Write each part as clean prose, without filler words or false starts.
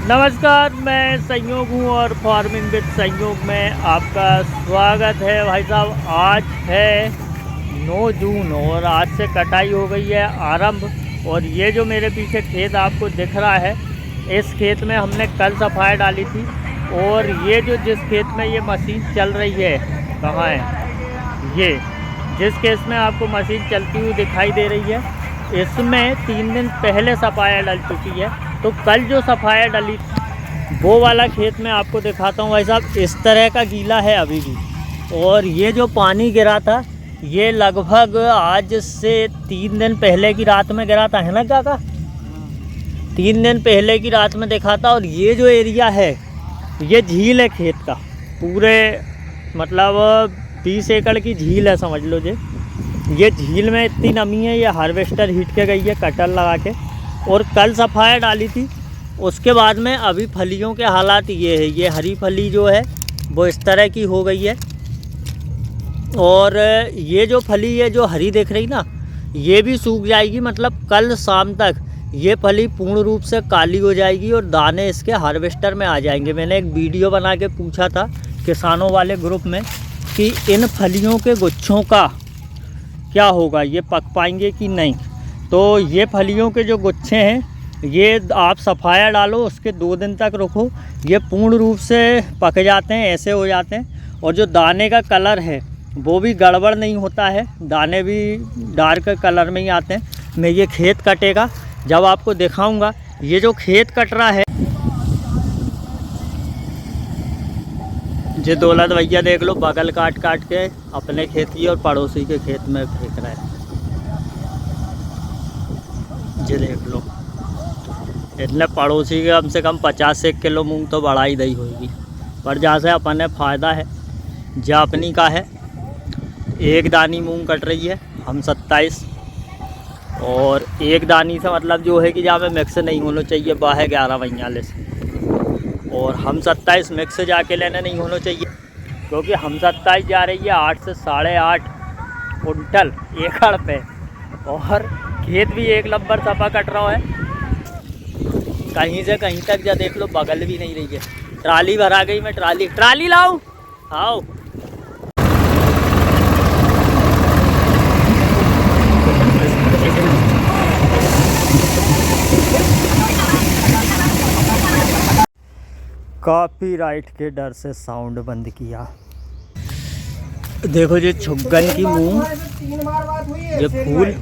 नमस्कार, मैं संयोग हूँ और फार्मिंग विद संयोग में आपका स्वागत है। भाई साहब, आज है 9 जून और आज से कटाई हो गई है आरंभ। और ये जो मेरे पीछे खेत आपको दिख रहा है, इस खेत में हमने कल सफाई डाली थी। और ये जो जिस खेत में ये मशीन चल रही है, कहाँ है ये, जिस खेत में आपको मशीन चलती हुई दिखाई दे रही है, इसमें 3 दिन पहले सफाया डल चुकी है। तो कल जो सफाया डली वो वाला खेत में आपको दिखाता हूँ। भाई साहब, इस तरह का गीला है अभी भी। और ये जो पानी गिरा था, ये लगभग आज से 3 दिन पहले की रात में गिरा था, है ना काका? 3 दिन पहले की रात में देखा था। और ये जो एरिया है, ये झील है खेत का, पूरे मतलब 20 एकड़ की झील है, समझ लो जी। ये झील में इतनी नमी है, ये हार्वेस्टर हीट के गई है कटर लगा के। और कल सफाया डाली थी, उसके बाद में अभी फलियों के हालात ये है। ये हरी फली जो है वो इस तरह की हो गई है। और ये जो फली है जो हरी दिख रही ना, ये भी सूख जाएगी। मतलब कल शाम तक ये फली पूर्ण रूप से काली हो जाएगी और दाने इसके हार्वेस्टर में आ जाएंगे। मैंने एक वीडियो बना के पूछा था किसानों वाले ग्रुप में कि इन फलियों के गुच्छों का क्या होगा, ये पक पाएंगे कि नहीं। तो ये फलियों के जो गुच्छे हैं, ये आप सफाया डालो, उसके 2 दिन तक रखो, ये पूर्ण रूप से पक जाते हैं, ऐसे हो जाते हैं। और जो दाने का कलर है वो भी गड़बड़ नहीं होता है, दाने भी डार्क कलर में ही आते हैं। मैं ये खेत कटेगा जब आपको दिखाऊंगा। ये जो खेत कट रहा है, ये दौलत भैया देख लो, बगल काट काट के अपने खेत की और पड़ोसी के खेत में फेंक रहा है। ये देख लो, इतने पड़ोसी के कम से कम 50 किलो मूंग तो बढ़ा ही दी होगी। पर जहाँ से अपने फ़ायदा है, जो अपनी का है, एक दानी मूंग कट रही है, हम 27। और एक दानी से मतलब जो है कि जहाँ में मिक्स नहीं होना चाहिए, वह है 1142। और हम 27 मिक्स जाके लेने नहीं होना चाहिए, क्योंकि हम 27 जा रही है 8 से 8.5 कुंटल एकड़ पे। और खेत भी एक नंबर सफा कट रहा है, कहीं से कहीं तक जा देख लो, बगल भी नहीं रही है। ट्राली भरा गई, मैं ट्राली लाऊं? आओ। कॉपीराइट के डर से साउंड बंद किया। देखो ये छुग्गन की मूंग, ये फूल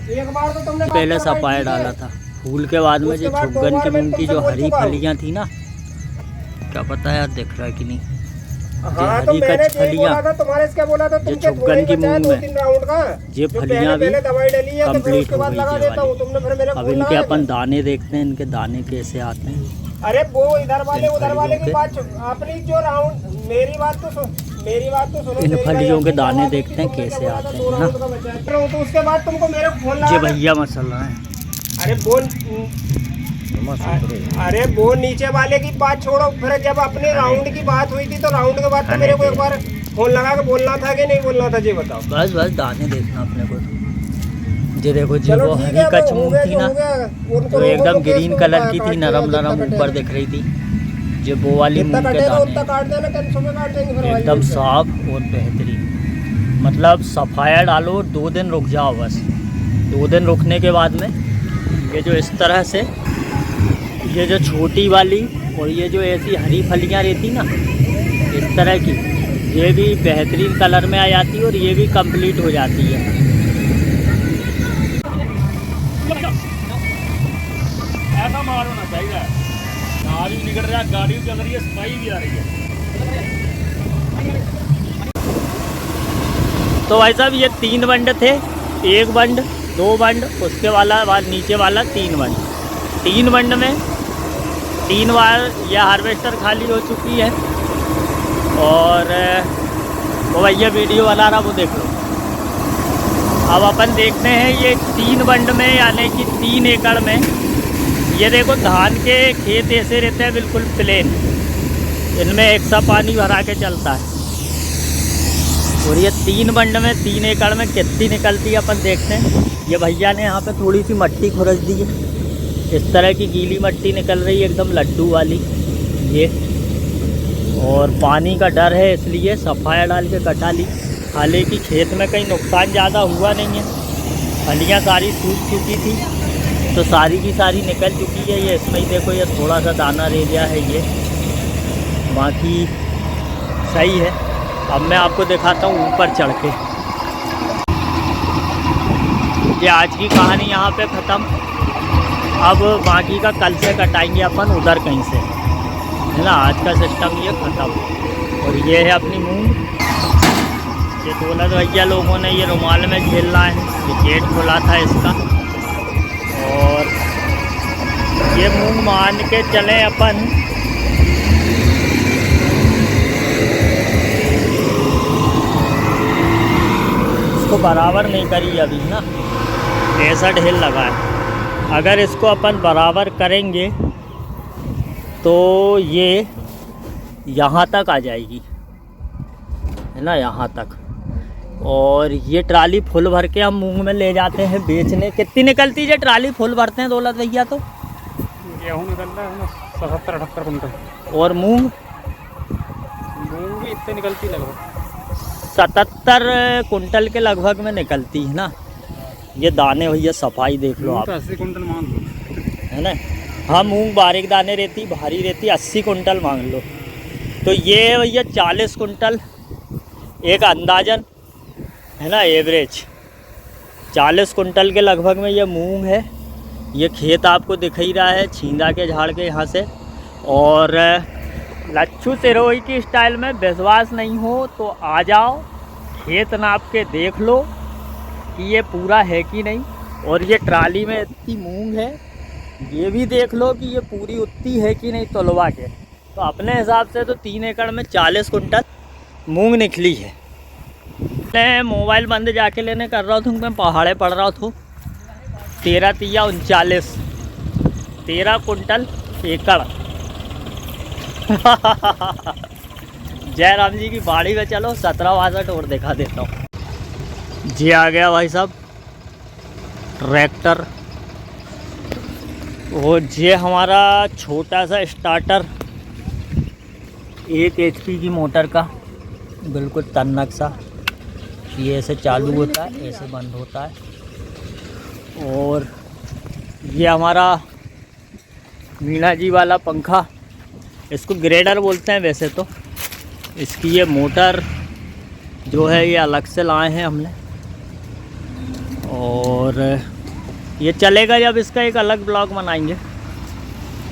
पहले सफाया डाला था, फूल के बाद में जो छुग्गन की मूंग की जो हरी फलियां थी ना, क्या पता यार दिख रहा है कि नहीं, ये हरी कच्ची फलियां, जो छुग्गन की मूंग में ये फलियां भी कंप्लीट हो गई है। अब इनके अपन दाने देखते हैं, इनके दाने कैसे आते हैं। अरे वो उधर वाले की बात, अपनी जो राउंड, मेरी बात तो सुनो। इन फलियों के दाने देखते हैं कैसे आते हैं ना। तो उसके बाद तुमको मेरे को फोन लगा। ये भैया मसाला है। अरे वो नीचे वाले की बात छोड़ो, फिर जब अपने राउंड की बात हुई थी तो राउंड के बाद तो मेरे को एक बार फोन लगा के बोलना था कि नहीं बोलना था, ये बताओ। बस दाने देखना अपने को। ये देखो जी, वो हरी कच्ची मूंग थी ना, जो एकदम ग्रीन कलर की थी, नरम नरम ऊपर दिख रही थी, जो वो वाली मूंग के दाने एकदम साफ और बेहतरीन। मतलब सफाया डालो, 2 दिन रुक जाओ बस। 2 दिन रुकने के बाद में ये जो इस तरह से, ये जो छोटी वाली और ये जो ऐसी हरी फलियां रहती ना इस तरह की, ये भी बेहतरीन कलर में आ जाती है और ये भी कंप्लीट हो जाती है। ऐसा मारो ना चाहिए, गाड़ी भी निकल रहा है, गाड़ी भी चल रही है, सफाई भी आ रही है। तो भाई साहब, ये 3 बंड थे, 1 बंड, 2 बंड, उसके वाला नीचे वाला 3 बंड। 3 बंड में 3 बार यह हार्वेस्टर खाली हो चुकी है। और वो भैया वीडियो बना रहा, वो देख लो। अब अपन देखते हैं ये 3 बंड में, यानी कि 3 एकड़ में, ये देखो धान के खेत ऐसे रहते हैं बिल्कुल प्लेन, इनमें एक सा पानी भरा के चलता है। और ये 3 बंड में 3 एकड़ में कितनी निकलती है अपन देखते हैं। ये भैया ने यहाँ पे थोड़ी सी मट्टी खुरच दी है, इस तरह की गीली मिट्टी निकल रही है एकदम लड्डू वाली ये। और पानी का डर है इसलिए सफाया डाल के कटा ली। हालांकि खेत में कहीं नुकसान ज़्यादा हुआ नहीं है, फलियाँ सारी सूख चुकी थी तो सारी की सारी निकल चुकी है। ये इसमें ही देखो, ये थोड़ा सा दाना रह गया है, ये बाकी सही है। अब मैं आपको दिखाता हूँ ऊपर चढ़ के। ये आज की कहानी यहाँ पे ख़त्म। अब बाकी का कल से कटाएंगे अपन उधर कहीं से, है ना। आज का सिस्टम ये ख़त्म। और ये है अपनी मूंग। ये दौलत भैया लोगों ने ये रुमाल में झेलना है, ये गेट खुला था इसका। और ये मूंग मान के चले अपन इसको बराबर नहीं करी अभी ना, ऐसा ढेल लगा है। अगर इसको अपन बराबर करेंगे तो ये यहाँ तक आ जाएगी, है ना, यहाँ तक। और ये ट्राली फुल भर के हम मूंग में ले जाते हैं बेचने। कितनी निकलती है ट्राली फुल भरते हैं दौलत भैया? तो गेहूँ निकलता है ना 77-78 कुंटल। और मूंग भी इतने निकलती लगभग 77 कुंटल के लगभग में निकलती है ना। ये दाने भैया सफाई देख लो आप, 80 कुंटल मान लो, है ना। हाँ, मूंग बारीक दाने रहती, भारी रहती, 80 कुंटल मांग लो तो ये भैया 40 कुंटल एक अंदाजन, है ना, एवरेज 40 कुंटल के लगभग में ये मूंग है। ये खेत आपको दिख ही रहा है छींदा के झाड़ के यहाँ से। और लच्छू सिरोही की स्टाइल में विश्वास नहीं हो तो आ जाओ, खेत नाप के देख लो कि ये पूरा है कि नहीं। और ये ट्राली में इतनी मूंग है, ये भी देख लो कि ये पूरी उतनी है कि नहीं तोलवा के। तो अपने हिसाब से तो 3 एकड़ में 40 कुंटल मूंग निकली है। मैं मोबाइल बंद जाके लेने कर रहा था, मैं पहाड़े पढ़ रहा था। 13 तिया 39, 13 कुंटल एकड़। जय राम जी की बाड़ी में चलो 17-62 और दिखा देता हूँ। जी आ गया भाई साहब ट्रैक्टर। और ये हमारा छोटा सा स्टार्टर 1 HP की मोटर का, बिल्कुल तन्नक सा। ये ऐसे चालू होता है, ऐसे बंद होता है। और ये हमारा मीणा जी वाला पंखा, इसको ग्रेडर बोलते हैं वैसे तो। इसकी ये मोटर जो है ये अलग से लाए हैं हमने। और ये चलेगा जब इसका एक अलग ब्लॉग बनाएंगे।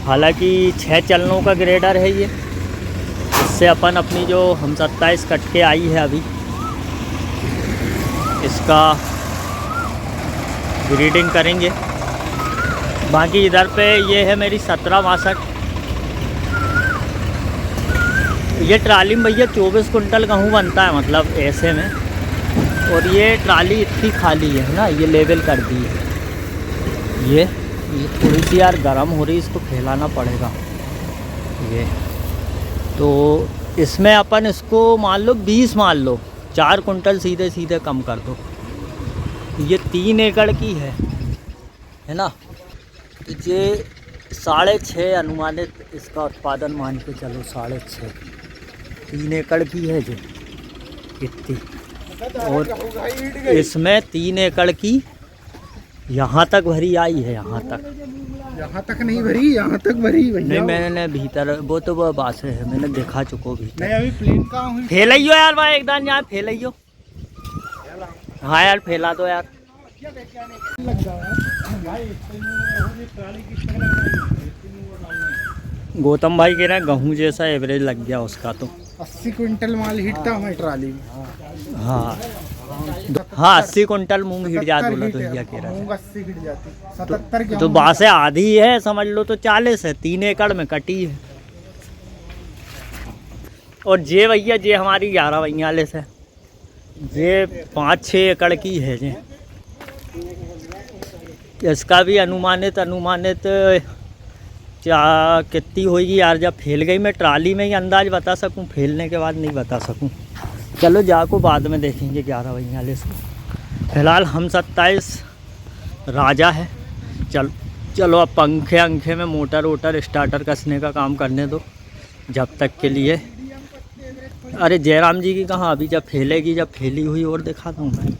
हालांकि 6 चलनों का ग्रेडर है ये। इससे अपन अपनी जो हम 27 कट के आई है अभी, इसका ग्रीडिंग करेंगे। बाकी इधर पे ये है मेरी 17-62। ये ट्राली में भैया 24 कुंटल गेहूँ बनता है, मतलब ऐसे में। और ये ट्राली इतनी खाली है ना, ये लेवल कर दी है। ये थोड़ी सी यार गर्म हो रही, इसको फैलाना पड़ेगा ये। तो इसमें अपन इसको मान लो 20 मान लो, 4 कुंटल सीधे सीधे कम कर दो। ये 3 एकड़ की है ना। तो ये 6.5 अनुमानित इसका उत्पादन मान के चलो, 6.5 3 एकड़ की है जो इतनी। और इसमें 3 एकड़ की यहाँ तक भरी आई है, यहाँ तक नहीं भरी, यहाँ तक भरी भैया। नहीं, मैंने भीतर वो तो वो बात है, मैंने देखा चुको भी। नहीं अभी प्लेन का हूँ। फैलाइयो यार भाई, एकदम यहाँ फैलाइयो। हाँ यार फैला दो यार। गौतम भाई कह रहे हैं गेहूँ जैसा एवरेज लग गया उसका। तो 80 कुंटल माल हिटता है ट्राली में। हाँ हाँ 80 कुंटल मूंग हिट जाती है तो भैया कह रहा है। 80 हिट जाती, 77 तो बासे आधी है समझ लो, तो 40 है, 3 एकड़ में कटी है। और जे भैया जे हमारी 11-42 है, ये 5-6 एकड़ की है जे। इसका भी अनुमानित क्या कितनी होगी यार, जब फैल गई मैं ट्राली में ही अंदाज बता सकूं, फैलने के बाद नहीं बता सकूं। चलो जाको बाद में देखेंगे 11-42 को। फिलहाल हम 27 राजा है। चलो अब पंखे अंखे में मोटर वोटर स्टार्टर कसने का काम करने दो जब तक के लिए। अरे जयराम जी की कहाँ, अभी जब फैलेगी, जब फैली हुई और दिखा दूँ मैं।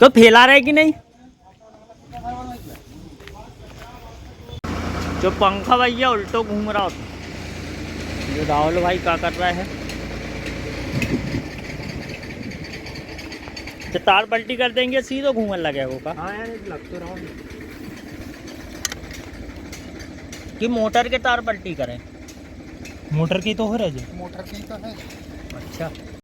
तो फैला रहे कि नहीं जो पंखा भैया उल्टो घूम रहा होता। जो राहुल भाई क्या कर रहा है, तो तार पलटी कर देंगे सीधे घूमने लगेगा। हाँ यार लग तो रहा हूँ कि मोटर के तार पलटी करें। मोटर की तो हो रहा है जी। मोटर की तो है। अच्छा